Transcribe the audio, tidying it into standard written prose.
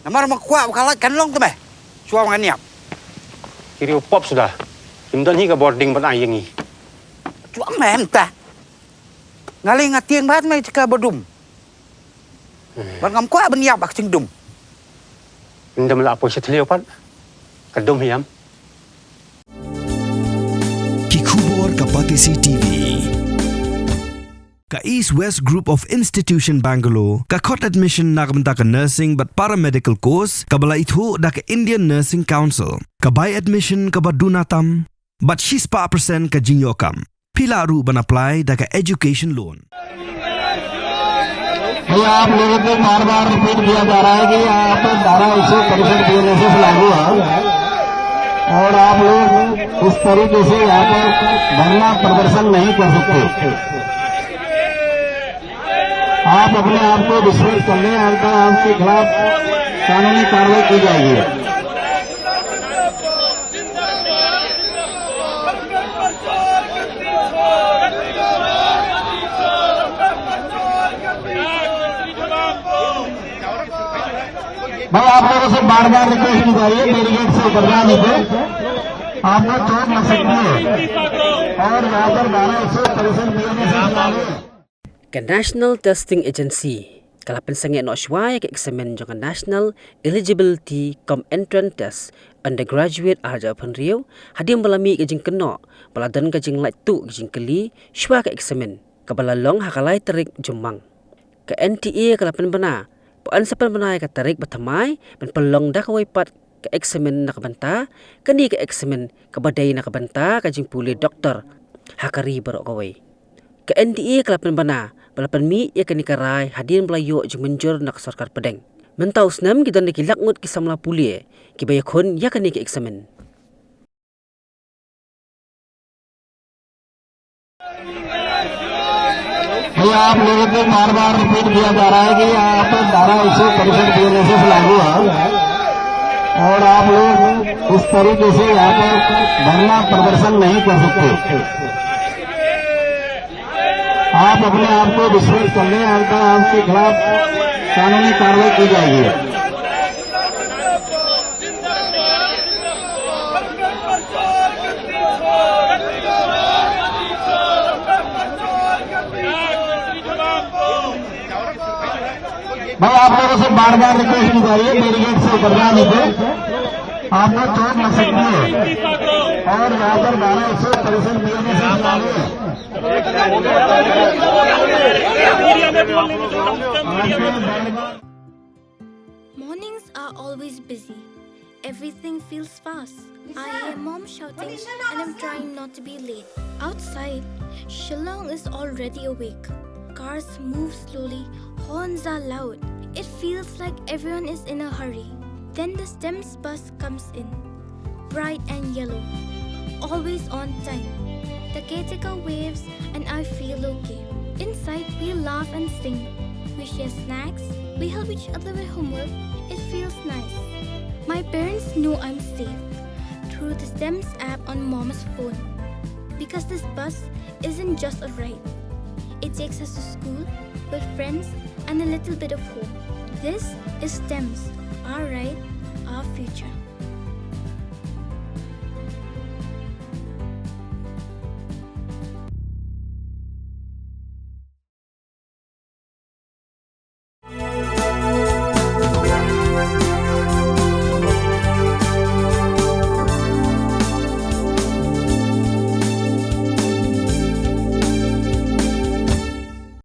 Namar makuat kalat kan long tu be. Suam kan niap. Kiri pop sudah. Kimdan hi ka boarding ban ai yangi. Chuang mem ta. Ngali ngatieng bat mai cika bodum. Ban ngam kuat ban niap bak cingdum. Ndam la apo setleo pat. Kadum hiam. Kikubor Kapatisi TV. Ka East West Group of Institution Bangalore, ka khot admission na kabanta ka nursing but paramedical course, kabala ithu da ka Indian Nursing Council, ka by admission ka badunatam, but 6% ka jingyokam. Pila ru ban apply da ka education loan. भैया आप लोगों को बार बार repeat किया जा रहा है कि यहाँ पर 12% बोनसेस लागू है और आप लोग इस तरीके से यहाँ पर धरना प्रदर्शन नहीं कर सकते। आप अपने आप को विश्वास कर लें, अंततः आपके खिलाफ कानूनी कार्रवाई की जाएगी। भाई आप लोगों से बार बार रिक्वेस्ट की जा रही है, मेरी गेट से उतरना नहीं पे आपको चोट लग सकती है और यहाँ पर 12% bonuses Ke National Testing Agency kala Pynsangeh no shwai ke Eksamin Jong National Eligibility Cum Entrance Test Undergraduate arja panriu hadim balami ke jingkeno baladan ke jing Lait tu Jingkylli shwa ke Eksamin kabala long hakalai tarik jumang ke NTA kala penbana paan sa penbana ka tarik batamai ben pelong dak pat ke Eksamin nakabanta kani ke Eksamin kabadai nakabanta ka jingpuli doktor hakari barok kawai ke NTA kala penbana balapan mi ia kani karai hadin belayo jeng menjur nak sarkar pedeng mentau snam kita nak lakngut ki samla pulie ki bayakon ya kani ke Eksamin भैया आप लोगों को बार बार repeat किया जा रहा है कि यहाँ पर 12% बोनसेस लागू है और आप लोग इस तरीके से यहाँ पर धरना प्रदर्शन नहीं कर सकते। आप अपने आप को विश्वास कर लें, अंततः आपके खिलाफ कानूनी कार्रवाई की जाएगी। भाई आप लोगों से बार बार रिक्वेस्ट की जा रही है, मेरी गेट से उतरना नहीं पे आपको चोट लग सकती है और यहाँ पर 12% बोनसेस लागू है। Mornings are always busy. Everything feels fast. I hear mom shouting and I'm trying not to be late. Outside, Shillong is already awake. Cars move slowly, horns are loud. It feels like everyone is in a hurry. Then the STEMS bus comes in, bright and yellow, always on time. The caretaker waves and I feel okay. Inside, we laugh and sing. We share snacks, we help each other with homework. It feels nice. My parents know I'm safe through the STEMS app on mom's phone. Because this bus isn't just a ride. It takes us to school with friends and a little bit of hope. This is STEMS, our ride, our future.